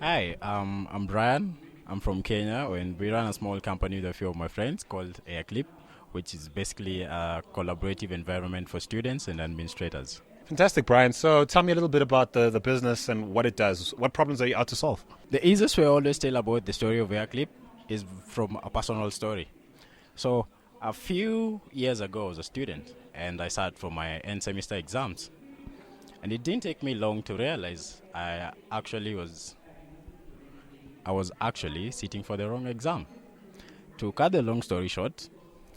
Hi, I'm Brian. I'm from Kenya, and we run a small company with a few of my friends called AirKlip, which is basically a collaborative environment for students and administrators. Fantastic, Brian. So tell me a little bit about the business and what it does. What problems are you out to solve? The easiest way I always tell about the story of AirKlip is from a personal story. So, a few years ago, I was a student, and I sat for my end semester exams. And it didn't take me long to realize I was actually sitting for the wrong exam. To cut the long story short,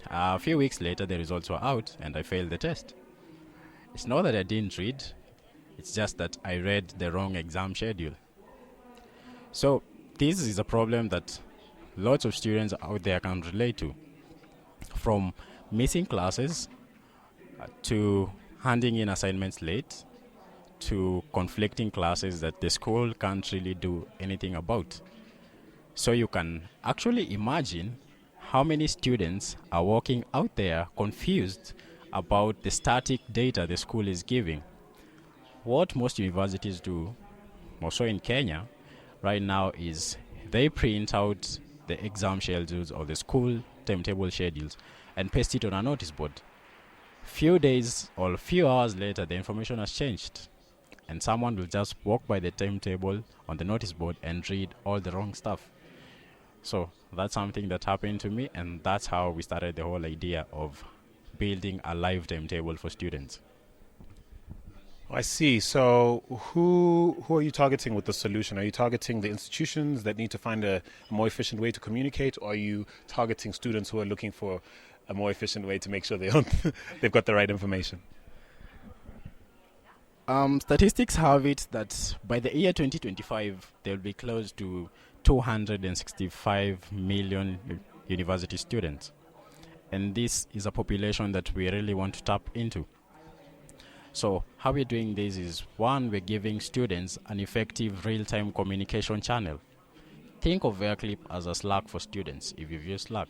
a few weeks later, the results were out and I failed the test. It's not that I didn't read, it's just that I read the wrong exam schedule. So, this is a problem that lots of students out there can relate to. From missing classes to handing in assignments late to conflicting classes that the school can't really do anything about. So, you can actually imagine how many students are walking out there confused about the static data the school is giving. What most universities do, also in Kenya, right now is they print out the exam schedules or the school timetable schedules and paste it on a notice board. Few days or few hours later, the information has changed, and someone will just walk by the timetable on the notice board and read all the wrong stuff. So that's something that happened to me, and that's how we started the whole idea of building a live timetable for students. I see. So who are you targeting with the solution? Are you targeting the institutions that need to find a more efficient way to communicate, or are you targeting students who are looking for a more efficient way to make sure they've got the right information? Statistics have it that by the year 2025, there will be close to 265 million university students. And this is a population that we really want to tap into. So, how we're doing this is one, we're giving students an effective real time communication channel. Think of AirClip as a Slack for students. If you've used Slack,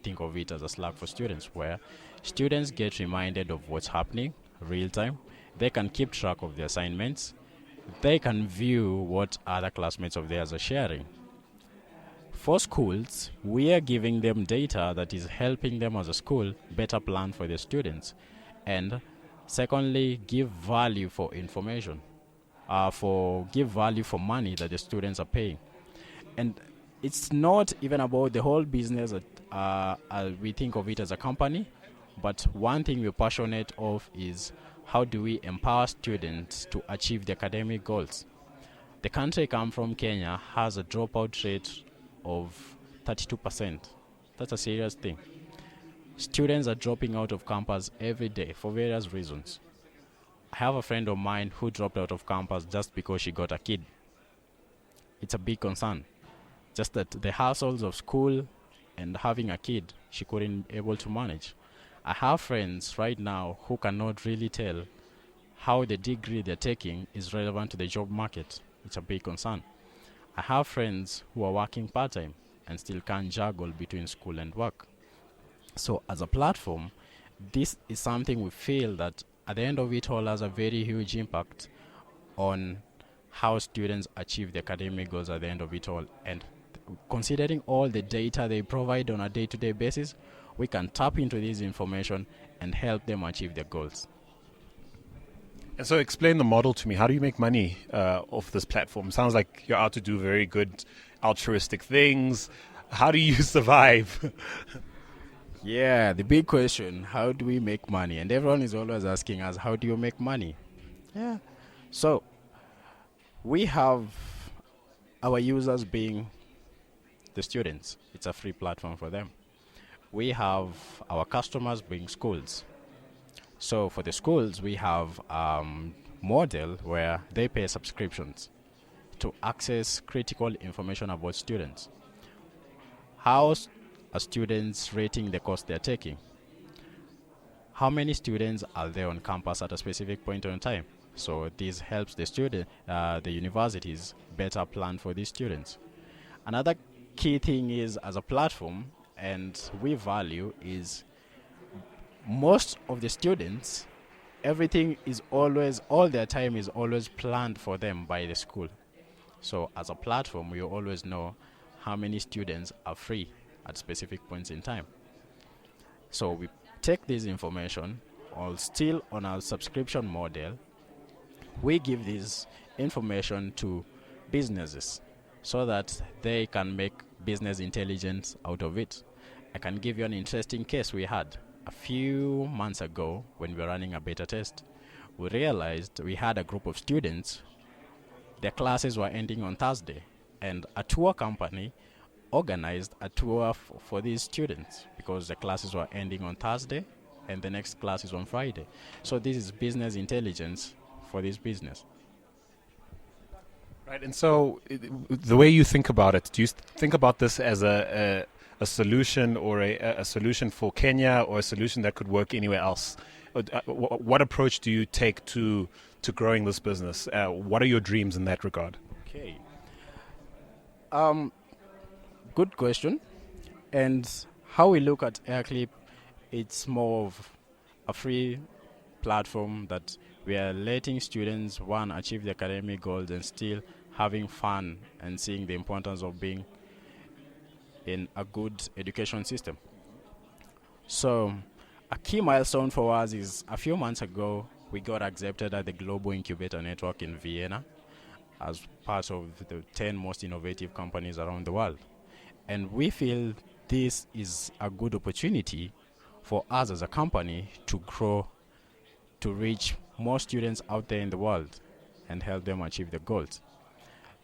think of it as a Slack for students where students get reminded of what's happening real time. They can keep track of their assignments. They can view what other classmates of theirs are sharing. For schools, we are giving them data that is helping them as a school better plan for their students. And secondly, give value for information, give value for money that the students are paying. And it's not even about the whole business that we think of it as a company, but one thing we're passionate of is how do we empower students to achieve the academic goals. The country I come from, Kenya, has a dropout rate of 32%. That's a serious thing. Students are dropping out of campus every day for various reasons. I have a friend of mine who dropped out of campus just because she got a kid. It's a big concern. Just that the hassles of school and having a kid, she couldn't be able to manage. I have friends right now who cannot really tell how the degree they're taking is relevant to the job market. It's a big concern. I have friends who are working part-time and still can't juggle between school and work. So as a platform, this is something we feel that at the end of it all has a very huge impact on how students achieve the academic goals at the end of it all. And considering all the data they provide on a day-to-day basis, we can tap into this information and help them achieve their goals. And so explain the model to me. How do you make money off this platform? Sounds like you're out to do very good altruistic things. How do you survive? Yeah, the big question, how do we make money? And everyone is always asking us, how do you make money? Yeah. So, we have our users being the students. It's a free platform for them. We have our customers being schools. So, for the schools, we have a model where they pay subscriptions to access critical information about students. How are students rating the course they're taking? How many students are there on campus at a specific point in time? So this helps the universities better plan for these students. Another key thing is as a platform, and we value is most of the students, all their time is always planned for them by the school. So as a platform, we always know how many students are free at specific points in time. So we take this information, all still on our subscription model. We give this information to businesses so that they can make business intelligence out of it. I can give you an interesting case we had a few months ago when we were running a beta test. We realized we had a group of students, their classes were ending on Thursday, and a tour company organized a tour for these students because the classes were ending on Thursday and the next class is on Friday. So this is business intelligence for this business. Right, and so the way you think about it, do you think about this as a solution or a solution for Kenya or a solution that could work anywhere else? What approach do you take to growing this business? What are your dreams in that regard? Okay. Good question. And how we look at AirKlip, it's more of a free platform that we are letting students, one, achieve their academic goals and still having fun and seeing the importance of being in a good education system. So a key milestone for us is a few months ago, we got accepted at the Global Incubator Network in Vienna as part of the 10 most innovative companies around the world. And we feel this is a good opportunity for us as a company to grow, to reach more students out there in the world and help them achieve their goals.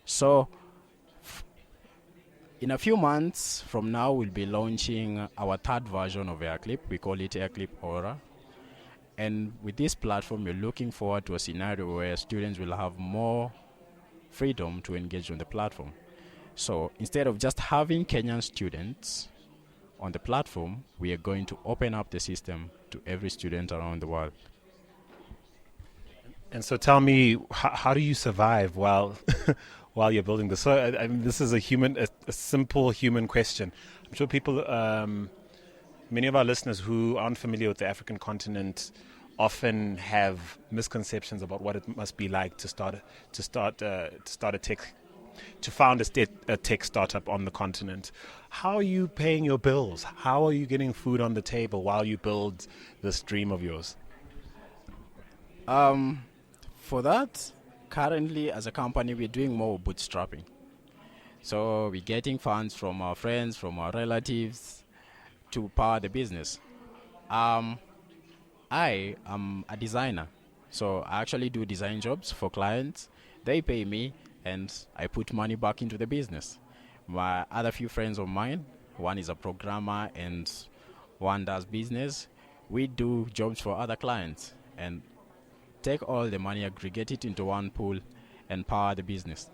So in a few months from now, we'll be launching our third version of AirKlip. We call it AirKlip Aura. And with this platform, we're looking forward to a scenario where students will have more freedom to engage on the platform. So instead of just having Kenyan students on the platform, we are going to open up the system to every student around the world. And so tell me, how do you survive while while you're building this? So I mean, this is a simple human question. I'm sure people, many of our listeners who aren't familiar with the African continent, often have misconceptions about what it must be like to found a tech startup on the continent. How are you paying your bills? How are you getting food on the table while you build this dream of yours? For that, currently as a company, we're doing more bootstrapping. So we're getting funds from our friends, from our relatives to power the business. I am a designer, so I actually do design jobs for clients. They pay me and I put money back into the business. My other few friends of mine, one is a programmer and one does business. We do jobs for other clients and take all the money, aggregate it into one pool and power the business.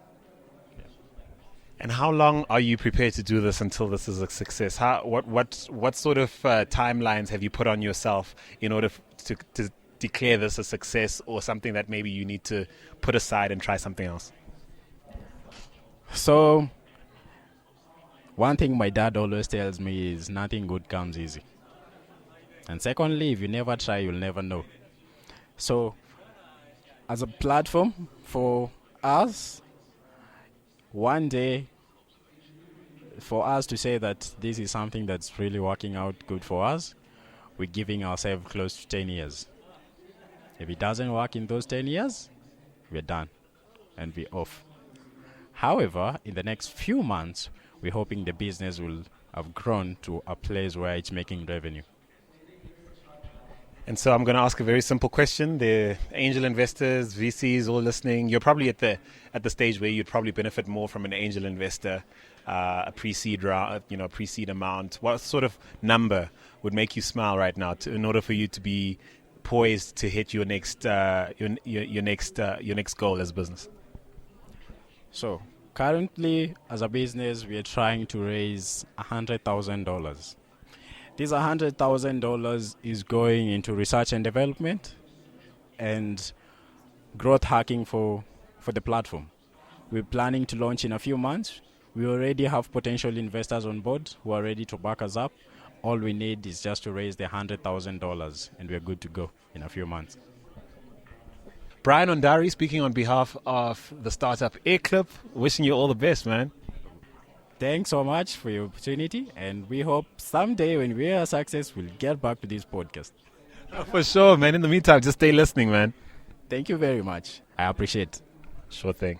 And how long are you prepared to do this until this is a success? What sort of timelines have you put on yourself in order to declare this a success, or something that maybe you need to put aside and try something else? So one thing my dad always tells me is nothing good comes easy. And secondly, if you never try, you'll never know. So as a platform for us, one day for us to say that this is something that's really working out good for us, we're giving ourselves close to 10 years. If it doesn't work in those 10 years, we're done and we're off. However, in the next few months, we're hoping the business will have grown to a place where it's making revenue. And so I'm going to ask a very simple question. The angel investors, VCs, all listening. You're probably at the stage where you'd probably benefit more from an angel investor, a pre-seed round, a pre-seed amount. What sort of number would make you smile right now in order for you to be poised to hit your next your next goal as a business? So currently, as a business, we are trying to raise $100,000. This $100,000 is going into research and development and growth hacking for the platform. We're planning to launch in a few months. We already have potential investors on board who are ready to back us up. All we need is just to raise the $100,000 and we're good to go in a few months. Brian Ondari speaking on behalf of the startup AirKlip, wishing you all the best, man. Thanks so much for your opportunity, and we hope someday when we are a success, we'll get back to this podcast. For sure, man. In the meantime, just stay listening, man. Thank you very much. I appreciate it. Sure thing.